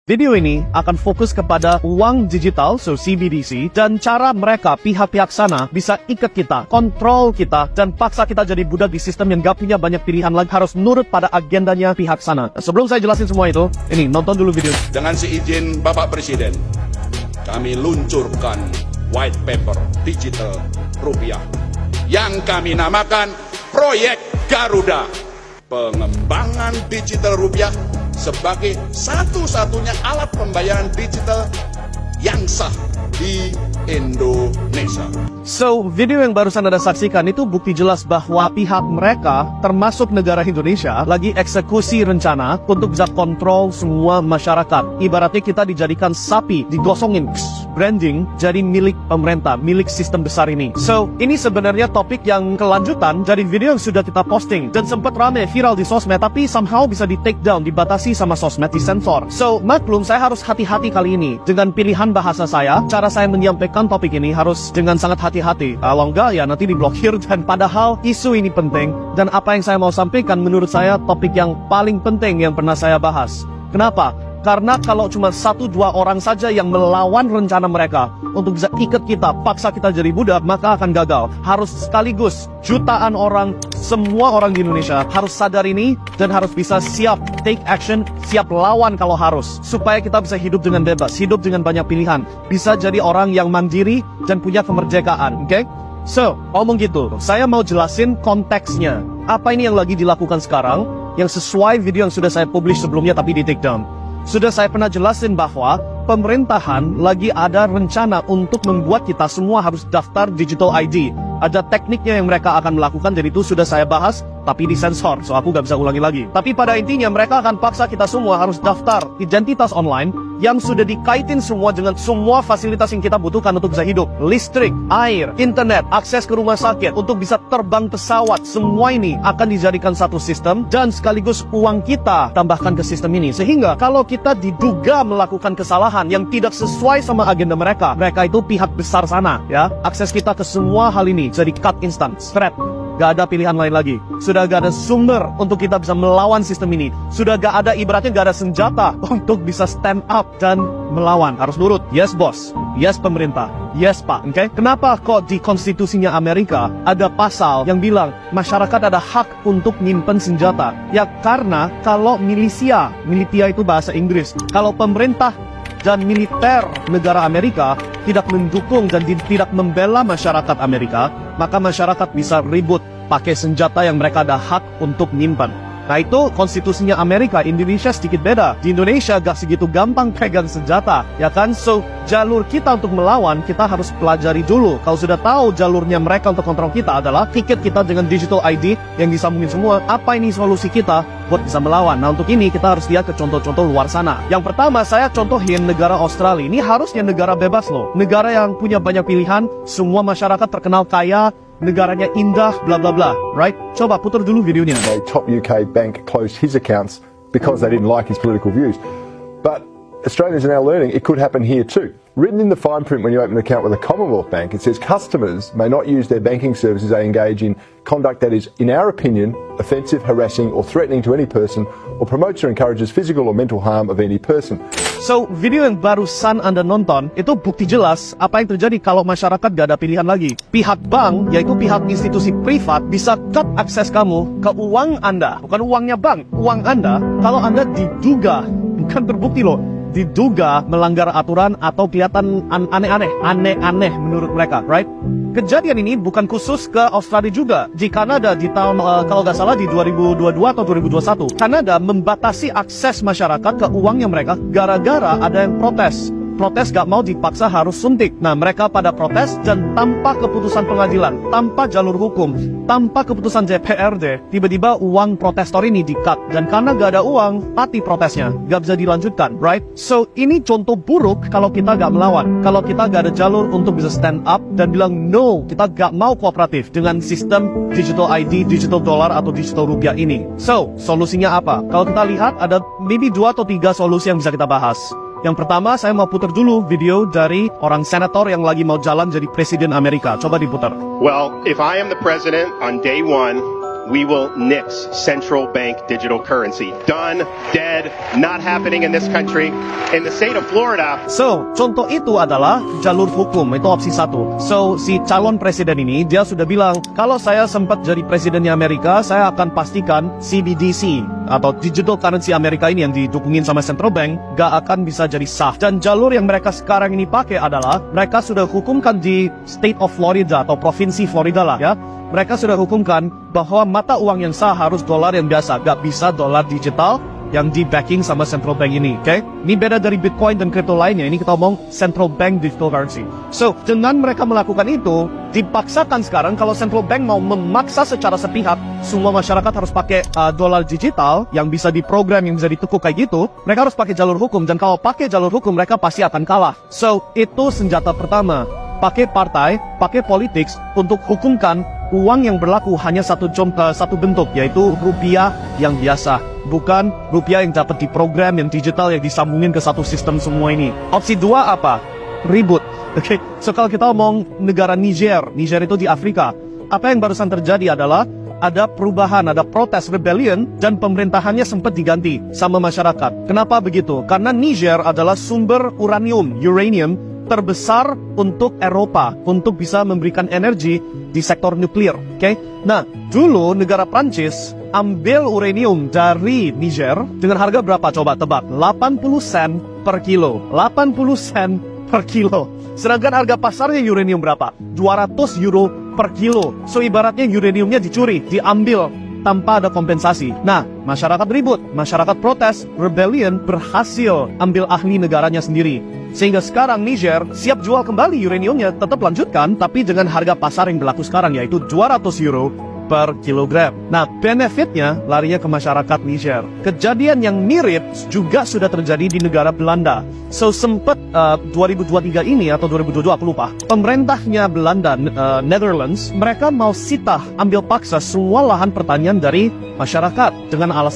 Video ini akan fokus kepada uang digital, so CBDC, dan cara mereka, pihak-pihak sana, bisa ikat kita, kontrol kita, dan paksa kita jadi budak di sistem yang gak punya banyak pilihan lagi, harus nurut pada agendanya pihak sana. Sebelum saya jelasin semua itu, ini, nonton dulu video. Dengan seizin Bapak Presiden, kami luncurkan white paper digital rupiah yang kami namakan Proyek Garuda. Pengembangan digital rupiah sebagai satu-satunya alat pembayaran digital yang sah di Indonesia. So, video yang barusan Anda saksikan itu bukti jelas bahwa pihak mereka, termasuk negara Indonesia, lagi eksekusi rencana untuk bisa kontrol semua masyarakat. Ibaratnya kita dijadikan sapi, digosongin, branding, jadi milik pemerintah, milik sistem besar ini. So, ini sebenarnya topik yang kelanjutan dari video yang sudah kita posting, dan sempat rame viral di sosmed, tapi somehow bisa di take down, dibatasi sama sosmed, disensor. So, maklum saya harus hati-hati kali ini dengan pilihan bahasa saya, cara saya menyampaikan topik ini harus dengan sangat hati-hati. Kalau enggak ya nanti diblokir, dan padahal isu ini penting, dan apa yang saya mau sampaikan menurut saya topik yang paling penting yang pernah saya bahas. Kenapa? Karena kalau cuma 1-2 orang saja yang melawan rencana mereka untuk bisa ikat kita, paksa kita jadi budak, maka akan gagal. Harus sekaligus jutaan orang, semua orang di Indonesia harus sadar ini dan harus bisa siap take action, siap lawan kalau harus, supaya kita bisa hidup dengan bebas, hidup dengan banyak pilihan, bisa jadi orang yang mandiri dan punya kemerdekaan. Oke? So, ngomong gitu, saya mau jelasin konteksnya. Apa ini yang lagi dilakukan sekarang, yang sesuai video yang sudah saya publish sebelumnya tapi di take down. Sudah saya pernah jelasin bahwa pemerintahan lagi ada rencana untuk membuat kita semua harus daftar digital ID. Ada tekniknya yang mereka akan melakukan, dan itu sudah saya bahas, tapi disensor, so aku gak bisa ulangi lagi. Tapi pada intinya mereka akan paksa kita semua harus daftar identitas online yang sudah dikaitin semua dengan semua fasilitas yang kita butuhkan untuk bisa hidup. Listrik, air, internet, akses ke rumah sakit, untuk bisa terbang pesawat, semua ini akan dijadikan satu sistem, dan sekaligus uang kita tambahkan ke sistem ini. Sehingga kalau kita diduga melakukan kesalahan yang tidak sesuai sama agenda mereka, mereka itu pihak besar sana, ya, akses kita ke semua hal ini jadi cut instant, threat. Gak ada pilihan lain lagi. Sudah gak ada sumber untuk kita bisa melawan sistem ini. Sudah gak ada, ibaratnya gak ada senjata untuk bisa stand up dan melawan. Harus nurut. Yes bos, yes pemerintah, yes pak. Okay? Kenapa kok di konstitusinya Amerika ada pasal yang bilang masyarakat ada hak untuk nyimpen senjata? Ya karena kalau militia itu bahasa Inggris, kalau pemerintah dan militer negara Amerika tidak mendukung dan tidak membela masyarakat Amerika, maka masyarakat bisa ribut pakai senjata yang mereka ada hak untuk nyimpan. Nah itu konstitusinya Amerika. Indonesia sedikit beda. Di Indonesia gak segitu gampang pegang senjata, ya kan? So, jalur kita untuk melawan, kita harus pelajari dulu. Kalau sudah tahu jalurnya mereka untuk kontrol kita adalah tiket kita dengan digital ID yang disambungin semua, apa ini solusi kita buat bisa melawan? Nah untuk ini kita harus lihat ke contoh-contoh luar sana. Yang pertama saya contohin negara Australia. Ini harusnya negara bebas loh. Negara yang punya banyak pilihan, semua masyarakat terkenal kaya, negaranya indah, bla bla bla, right? Coba putar dulu videonya. A top UK bank closed his accounts because they didn't like his political views. But Australians are now learning it could happen here too. Written in the fine print when you open an account with a Commonwealth Bank, it says customers may not use their banking services they engage in conduct that is, in our opinion, offensive, harassing or threatening to any person or promotes or encourages physical or mental harm of any person. So, video yang barusan Anda nonton, itu bukti jelas apa yang terjadi kalau masyarakat gak ada pilihan lagi. Pihak bank, yaitu pihak institusi privat, bisa cut akses kamu ke uang Anda. Bukan uangnya bank, uang Anda, kalau Anda diduga, bukan terbukti loh, diduga melanggar aturan atau kelihatan aneh-aneh menurut mereka, right? Kejadian ini bukan khusus ke Australia juga. Di Kanada di tahun, kalau nggak salah di 2022 atau 2021, Kanada membatasi akses masyarakat ke uangnya mereka gara-gara ada yang protes. Protes gak mau dipaksa harus suntik. Nah mereka pada protes, dan tanpa keputusan pengadilan, tanpa jalur hukum, tanpa keputusan DPRD, tiba-tiba uang protestor ini di-cut. Dan karena gak ada uang, mati protesnya, gak bisa dilanjutkan, right? So ini contoh buruk kalau kita gak melawan, kalau kita gak ada jalur untuk bisa stand up dan bilang no, kita gak mau kooperatif dengan sistem digital ID, digital dollar atau digital rupiah ini. So solusinya apa? Kalau kita lihat ada maybe 2 atau 3 solusi yang bisa kita bahas. Yang pertama, saya mau putar dulu video dari orang senator yang lagi mau jalan jadi presiden Amerika. Coba diputar. Well, if I am the president on day one, we will nix central bank digital currency. Done, dead, not happening in this country. In the state of Florida, So, contoh itu adalah jalur hukum, itu opsi 1. So, si calon presiden ini, dia sudah bilang, kalau saya sempat jadi presidennya Amerika, saya akan pastikan CBDC, atau digital currency Amerika ini yang didukungin sama central bank, gak akan bisa jadi sah. Dan jalur yang mereka sekarang ini pakai adalah, mereka sudah hukumkan di state of Florida, atau provinsi Florida lah ya, mereka sudah hukumkan bahwa mata uang yang sah harus dolar yang biasa, gak bisa dolar digital yang di backing sama central bank ini, oke? Ini beda dari Bitcoin dan kripto lainnya, ini kita ngomong central bank digital currency. So, dengan mereka melakukan itu, dipaksakan sekarang kalau central bank mau memaksa secara sepihak, semua masyarakat harus pakai dolar digital yang bisa diprogram, yang bisa ditekuk kayak gitu, mereka harus pakai jalur hukum, dan kalau pakai jalur hukum, mereka pasti akan kalah. So, itu senjata pertama. Pakai partai, pakai politik untuk hukumkan uang yang berlaku hanya satu bentuk, yaitu rupiah yang biasa, bukan rupiah yang dapat diprogram, yang digital, yang disambungin ke satu sistem semua ini. Opsi 2 apa? Ribut. Oke, so kalau kita ngomong negara Niger itu di Afrika, apa yang barusan terjadi adalah ada perubahan, ada protes, rebellion, dan pemerintahannya sempat diganti sama masyarakat. Kenapa begitu? Karena Niger adalah sumber uranium terbesar untuk Eropa, untuk bisa memberikan energi di sektor nuklir, oke? Nah, dulu negara Prancis ambil uranium dari Niger dengan harga berapa? Coba tebak, 80 sen per kilo. 80 sen per kilo. Sedangkan harga pasarnya uranium berapa? 200 euro per kilo. So, ibaratnya uraniumnya dicuri, diambil tanpa ada kompensasi. Nah, masyarakat ribut, masyarakat protes, rebellion, berhasil ambil ahli negaranya sendiri. Sehingga sekarang Niger siap jual kembali uraniumnya, tetap lanjutkan, tapi dengan harga pasar yang berlaku sekarang, yaitu 200 euro per kilogram. Nah, benefitnya larinya ke masyarakat Niger. Kejadian yang mirip juga sudah terjadi di negara Belanda. So, sempat 2023 ini atau 2022 aku lupa, pemerintahnya Belanda, Netherlands, mereka mau sitah, ambil paksa semua lahan pertanian dari masyarakat dengan alasan